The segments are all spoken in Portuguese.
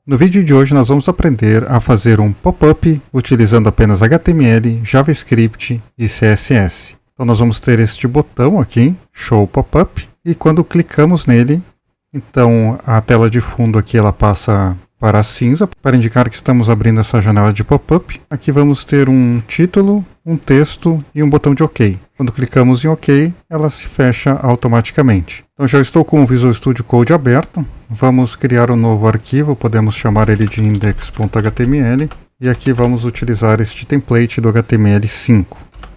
No vídeo de hoje nós vamos aprender a fazer um pop-up utilizando apenas HTML, JavaScript e CSS. Então nós vamos ter este botão aqui, Show Pop-up, e quando clicamos nele, então a tela de fundo aqui ela passa para cinza, para indicar que estamos abrindo essa janela de pop-up. Aqui vamos ter um título, um texto e um botão de OK. Quando clicamos em OK, ela se fecha automaticamente. Então já estou com o Visual Studio Code aberto. Vamos criar um novo arquivo, podemos chamar ele de index.html. E aqui vamos utilizar este template do HTML5.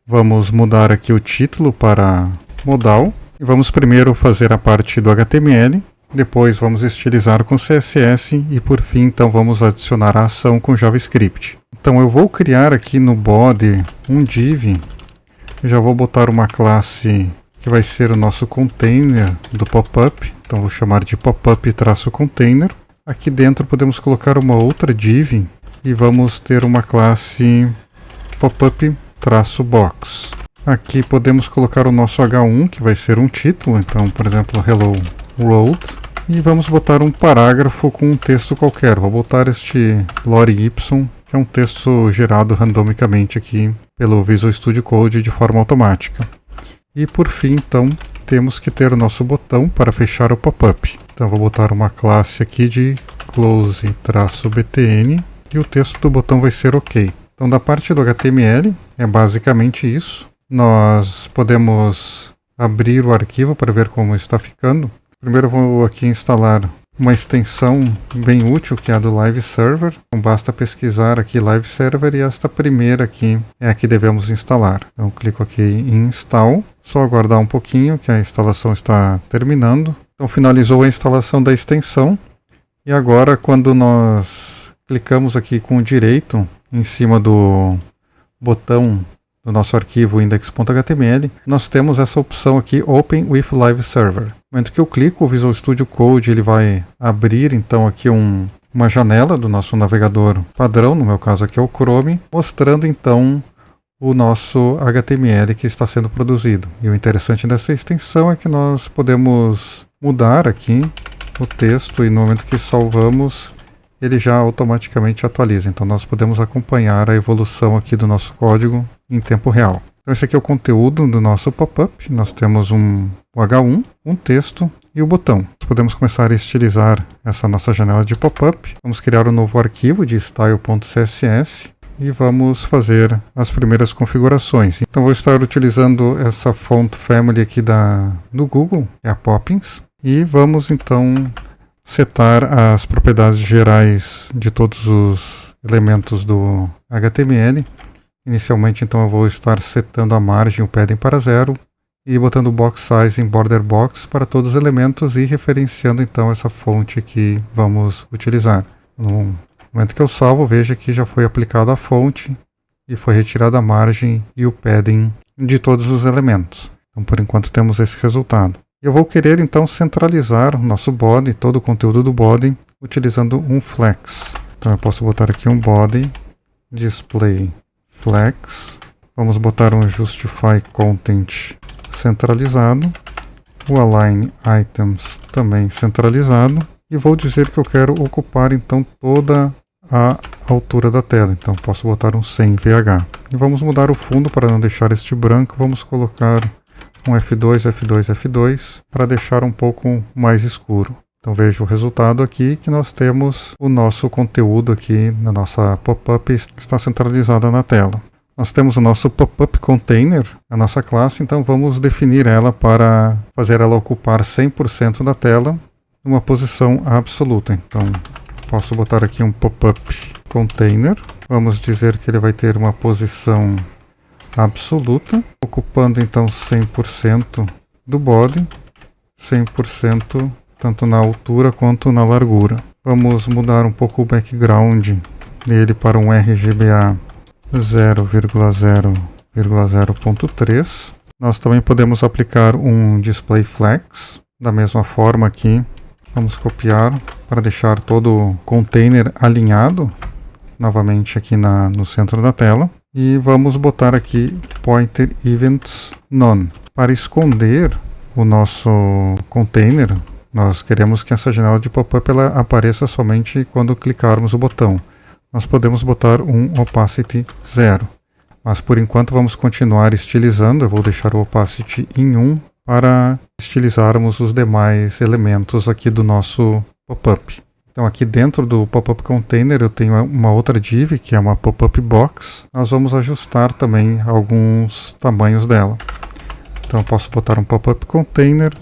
Vamos mudar aqui o título para modal. E vamos primeiro fazer a parte do HTML. Depois vamos estilizar com CSS e por fim então vamos adicionar a ação com JavaScript. Então eu vou criar aqui no body um div. Já vou botar uma classe que vai ser o nosso container do pop-up. Então vou chamar de pop-up-container. Aqui dentro podemos colocar uma outra div e vamos ter uma classe pop-up-box. Aqui podemos colocar o nosso H1 que vai ser um título. Então por exemplo Hello World. E vamos botar um parágrafo com um texto qualquer. Vou botar este lore y, que é um texto gerado randomicamente aqui pelo Visual Studio Code de forma automática. E por fim, então, temos que ter o nosso botão para fechar o pop-up. Então vou botar uma classe aqui de close-btn e o texto do botão vai ser OK. Então da parte do HTML é basicamente isso. Nós podemos abrir o arquivo para ver como está ficando. Primeiro vou aqui instalar uma extensão bem útil que é a do Live Server. Então basta pesquisar aqui Live Server e esta primeira aqui é a que devemos instalar. Então clico aqui em Install, só aguardar um pouquinho que a instalação está terminando. Então finalizou a instalação da extensão e agora quando nós clicamos aqui com o direito em cima do botão do nosso arquivo index.html, nós temos essa opção aqui Open with Live Server. No momento que eu clico, o Visual Studio Code ele vai abrir então aqui uma janela do nosso navegador padrão, no meu caso aqui é o Chrome, mostrando então o nosso HTML que está sendo produzido. E o interessante dessa extensão é que nós podemos mudar aqui o texto e no momento que salvamos ele já automaticamente atualiza. Então nós podemos acompanhar a evolução aqui do nosso código em tempo real. Então esse aqui é o conteúdo do nosso pop-up. Nós temos o H1, um texto e o botão. Nós podemos começar a estilizar essa nossa janela de pop-up. Vamos criar um novo arquivo de style.css e vamos fazer as primeiras configurações. Então vou estar utilizando essa font family aqui do Google, é a Poppins. E vamos então setar as propriedades gerais de todos os elementos do HTML. Inicialmente, então, eu vou estar setando a margem, o padding para 0 e botando o box size em border box para todos os elementos e referenciando, então, essa fonte que vamos utilizar. No momento que eu salvo, veja que já foi aplicada a fonte e foi retirada a margem e o padding de todos os elementos. Então, por enquanto, temos esse resultado. Eu vou querer então centralizar o nosso body, todo o conteúdo do body, utilizando um flex. Então eu posso botar aqui um body, display flex. Vamos botar um justify content centralizado, o align items também centralizado. E vou dizer que eu quero ocupar então toda a altura da tela. Então posso botar um 100 VH. E vamos mudar o fundo para não deixar este branco. Vamos colocar um F2, F2, F2 para deixar um pouco mais escuro. Então veja o resultado aqui que nós temos o nosso conteúdo aqui na nossa pop-up está centralizada na tela. Nós temos o nosso pop-up container, a nossa classe, então vamos definir ela para fazer ela ocupar 100% da tela numa posição absoluta. Então posso botar aqui um pop-up container, vamos dizer que ele vai ter uma posição absoluta, ocupando então 100% do body, 100% tanto na altura quanto na largura. Vamos mudar um pouco o background dele para um RGBA 0,0,0.3. Nós também podemos aplicar um display flex, da mesma forma aqui. Vamos copiar para deixar todo o container alinhado, novamente aqui no centro da tela. E vamos botar aqui pointer events none. Para esconder o nosso container, Nós queremos que essa janela de pop-up ela apareça somente quando clicarmos o botão. Nós podemos botar um opacity 0. Mas por enquanto vamos continuar estilizando. Eu vou deixar o opacity em 1 para estilizarmos os demais elementos aqui do nosso pop-up. Então aqui dentro do pop-up container eu tenho uma outra div, que é uma pop-up box. Nós vamos ajustar também alguns tamanhos dela. Então eu posso botar um pop-up container,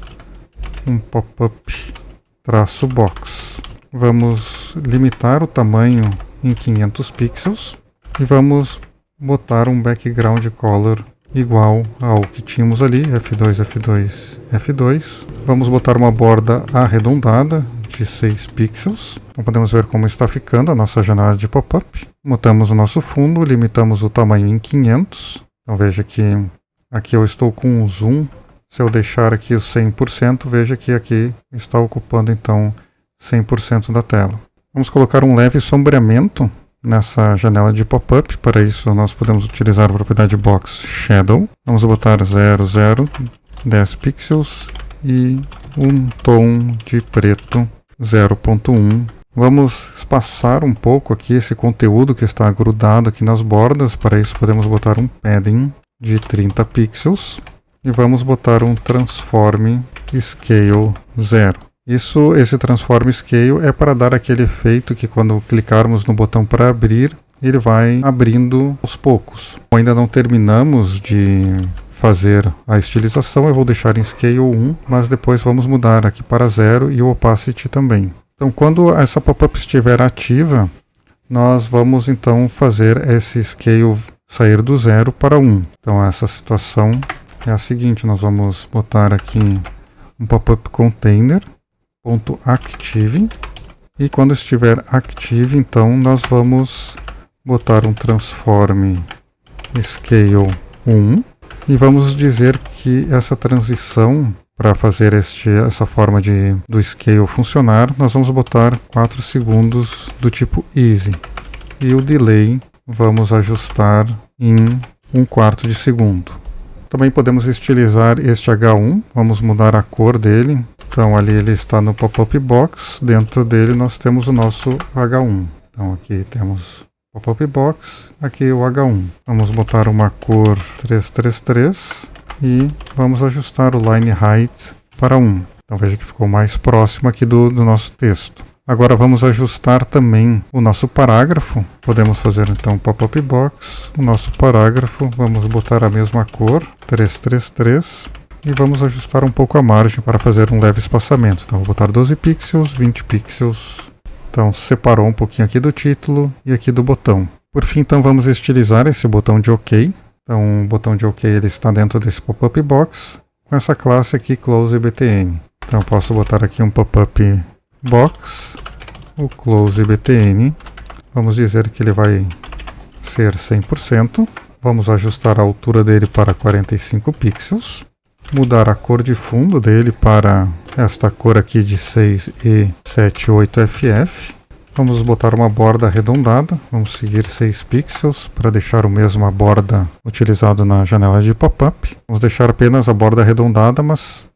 um pop-up traço box. Vamos limitar o tamanho em 500 pixels e vamos botar um background color igual ao que tínhamos ali, F2, F2, F2. Vamos botar uma borda arredondada de 6 pixels. Então podemos ver como está ficando a nossa janela de pop-up. Mutamos o nosso fundo, limitamos o tamanho em 500. Então veja que aqui eu estou com um zoom. Se eu deixar aqui o 100%, veja que aqui está ocupando então 100% da tela. Vamos colocar um leve sombreamento nessa janela de pop-up. Para isso nós podemos utilizar a propriedade box shadow. Vamos botar 0, 0, 10 pixels e um tom de preto 0.1. Vamos espaçar um pouco aqui esse conteúdo que está grudado aqui nas bordas. Para isso podemos botar um padding de 30 pixels e vamos botar um transform scale 0. Esse transform scale é para dar aquele efeito que quando clicarmos no botão para abrir, ele vai abrindo aos poucos. Ainda não terminamos de fazer a estilização, eu vou deixar em scale 1, mas depois vamos mudar aqui para 0 e o opacity também. Então quando essa pop-up estiver ativa, nós vamos então fazer esse scale sair do 0 para 1. Então essa situação é a seguinte, nós vamos botar aqui um pop-up container .active e quando estiver active, então nós vamos botar um transform scale 1 e vamos dizer que essa transição para fazer essa forma do scale funcionar, nós vamos botar 4 segundos do tipo easy e o delay vamos ajustar em 1/4 de segundo. Também podemos estilizar este H1, vamos mudar a cor dele. Então ali ele está no pop-up box, dentro dele nós temos o nosso H1. Então aqui temos o pop-up box, aqui o H1. Vamos botar uma cor 333 e vamos ajustar o line height para 1. Então veja que ficou mais próximo aqui do nosso texto. Agora vamos ajustar também o nosso parágrafo. Podemos fazer então pop-up box, o nosso parágrafo, vamos botar a mesma cor, 333. E vamos ajustar um pouco a margem para fazer um leve espaçamento. Então vou botar 12 pixels, 20 pixels. Então separou um pouquinho aqui do título e aqui do botão. Por fim, então vamos estilizar esse botão de OK. Então o botão de OK ele está dentro desse pop-up box com essa classe aqui closebtn. Então eu posso botar aqui um pop-up box, o closebtn. Vamos dizer que ele vai ser 100%. Vamos ajustar a altura dele para 45 pixels. Mudar a cor de fundo dele para esta cor aqui de 6E78FF. Vamos botar uma borda arredondada, vamos seguir 6 pixels para deixar o mesmo a borda utilizado na janela de pop-up. Vamos deixar apenas a borda arredondada, mas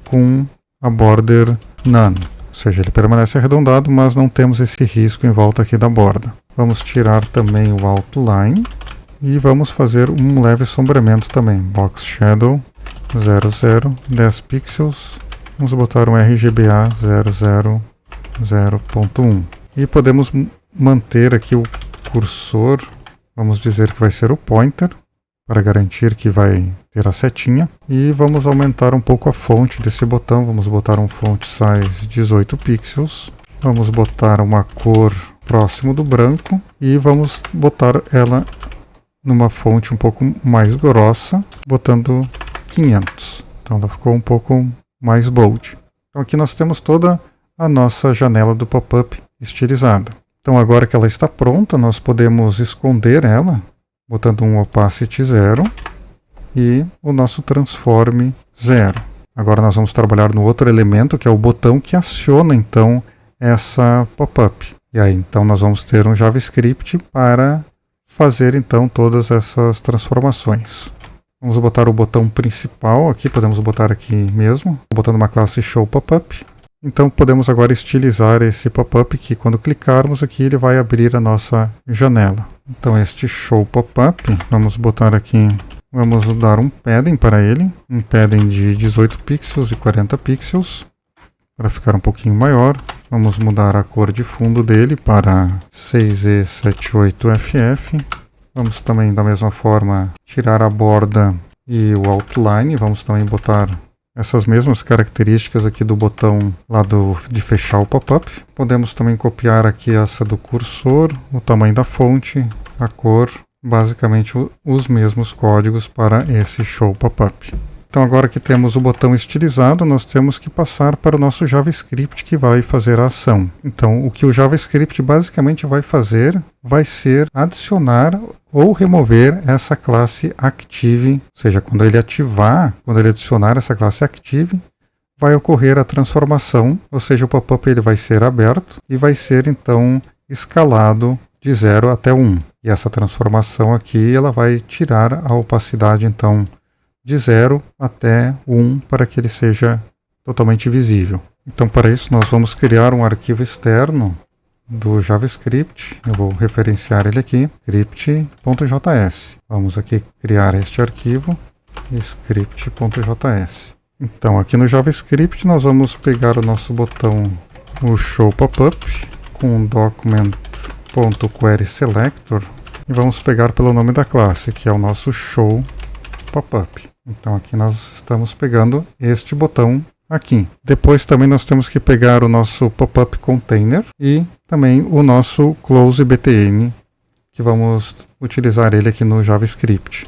com a border none. Ou seja, ele permanece arredondado, mas não temos esse risco em volta aqui da borda. Vamos tirar também o outline e vamos fazer um leve sombreamento também. Box Shadow 00, 10 pixels. Vamos botar um RGBA 000.1. E podemos manter aqui o cursor, vamos dizer que vai ser o pointer, para garantir que vai ter a setinha. E vamos aumentar um pouco a fonte desse botão, vamos botar um font size 18 pixels. Vamos botar uma cor próximo do branco e vamos botar ela numa fonte um pouco mais grossa, botando 500. Então ela ficou um pouco mais bold. Então aqui nós temos toda a nossa janela do pop-up estilizada. Então agora que ela está pronta, nós podemos esconder ela, botando um opacity 0 e o nosso transform 0. Agora nós vamos trabalhar no outro elemento, que é o botão que aciona então essa pop-up. E aí então nós vamos ter um JavaScript para fazer então todas essas transformações. Vamos botar o botão principal aqui, podemos botar aqui mesmo, botando uma classe show pop-up. Então podemos agora estilizar esse pop-up que quando clicarmos aqui ele vai abrir a nossa janela. Então este show pop-up, vamos botar aqui, vamos dar um padding para ele, um padding de 18 pixels e 40 pixels, para ficar um pouquinho maior. Vamos mudar a cor de fundo dele para 6E78FF. Vamos também da mesma forma tirar a borda e o outline, vamos também botar essas mesmas características aqui do botão lá de fechar o pop-up. Podemos também copiar aqui essa do cursor, o tamanho da fonte, a cor, basicamente os mesmos códigos para esse show pop-up. Então agora que temos o botão estilizado, nós temos que passar para o nosso JavaScript que vai fazer a ação. Então o que o JavaScript basicamente vai fazer vai ser adicionar ou remover essa classe Active, ou seja, quando ele adicionar essa classe Active, vai ocorrer a transformação, ou seja, o pop-up ele vai ser aberto e vai ser então escalado de 0 até 1. E essa transformação aqui ela vai tirar a opacidade então de 0 até 1 para que ele seja totalmente visível. Então para isso nós vamos criar um arquivo externo do JavaScript. Eu vou referenciar ele aqui, script.js. Vamos aqui criar este arquivo, script.js. Então aqui no JavaScript nós vamos pegar o nosso botão, o show pop-up, com document.querySelector e vamos pegar pelo nome da classe, que é o nosso show pop-up. Então aqui nós estamos pegando este botão aqui. Depois também nós temos que pegar o nosso pop-up container e também o nosso close.btn, que vamos utilizar ele aqui no JavaScript.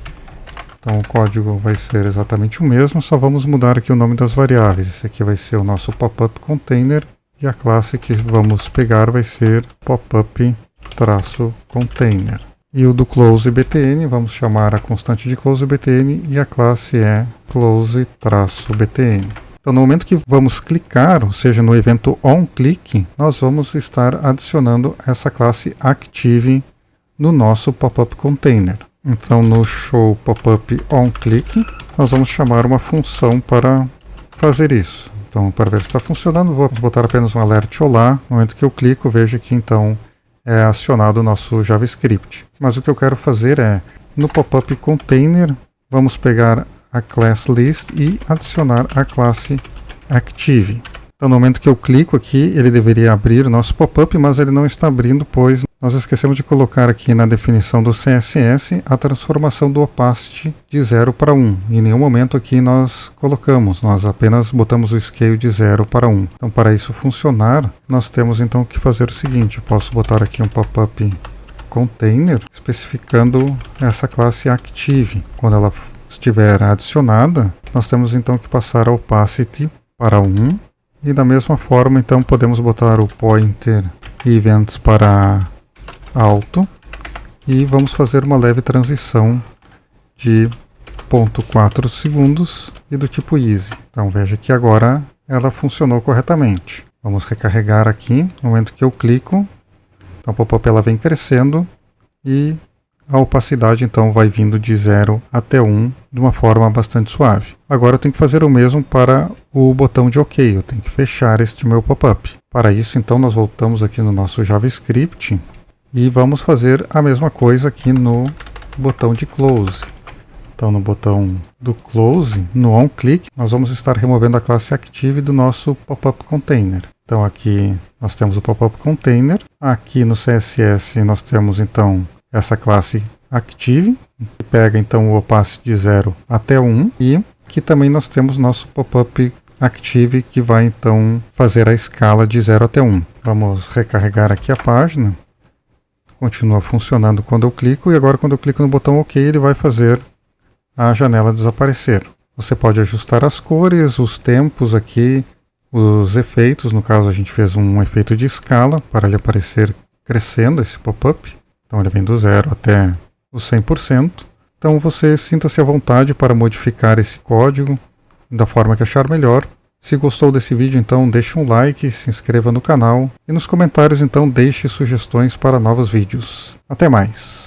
Então o código vai ser exatamente o mesmo, só vamos mudar aqui o nome das variáveis. Esse aqui vai ser o nosso pop-up container e a classe que vamos pegar vai ser pop-up-container. E o do close.btn, vamos chamar a constante de close.btn e a classe é close-btn. Então no momento que vamos clicar, ou seja, no evento onClick, nós vamos estar adicionando essa classe Active no nosso pop-up container. Então no show pop-up onClick, nós vamos chamar uma função para fazer isso. Então para ver se está funcionando, vamos botar apenas um alert olá. No momento que eu clico, veja que então é acionado o nosso JavaScript. Mas o que eu quero fazer é, no pop-up container, vamos pegar a class list e adicionar a classe Active. Então no momento que eu clico aqui, ele deveria abrir o nosso pop-up, mas ele não está abrindo, pois nós esquecemos de colocar aqui na definição do CSS a transformação do opacity de 0 para 1. Em nenhum momento aqui nós colocamos, nós apenas botamos o scale de 0 para 1. Então para isso funcionar, nós temos então que fazer o seguinte, eu posso botar aqui um pop-up container especificando essa classe Active. Quando ela estiver adicionada, nós temos então que passar a opacity para 1. E da mesma forma, então, podemos botar o pointer events para alto e vamos fazer uma leve transição de 0,4 segundos e do tipo easy. Então veja que agora ela funcionou corretamente. Vamos recarregar aqui, no momento que eu clico, então a pop-up ela vem crescendo e a opacidade então vai vindo de 0 até 1 de uma forma bastante suave. Agora eu tenho que fazer o mesmo para o botão de OK, eu tenho que fechar este meu pop-up. Para isso então nós voltamos aqui no nosso JavaScript e vamos fazer a mesma coisa aqui no botão de Close. Então no botão do Close, no onClick, nós vamos estar removendo a classe Active do nosso pop-up container. Então aqui nós temos o pop-up container, aqui no CSS nós temos então essa classe Active, que pega então o opacity de 0 até 1, e aqui também nós temos nosso pop-up Active, que vai então fazer a escala de 0 até 1. Vamos recarregar aqui a página, continua funcionando quando eu clico, e agora quando eu clico no botão OK, ele vai fazer a janela desaparecer. Você pode ajustar as cores, os tempos aqui, os efeitos, no caso a gente fez um efeito de escala, para ele aparecer crescendo esse pop-up. Então ele vem do 0 até o 100%. Então você sinta-se à vontade para modificar esse código da forma que achar melhor. Se gostou desse vídeo, então deixe um like, se inscreva no canal e nos comentários então deixe sugestões para novos vídeos. Até mais!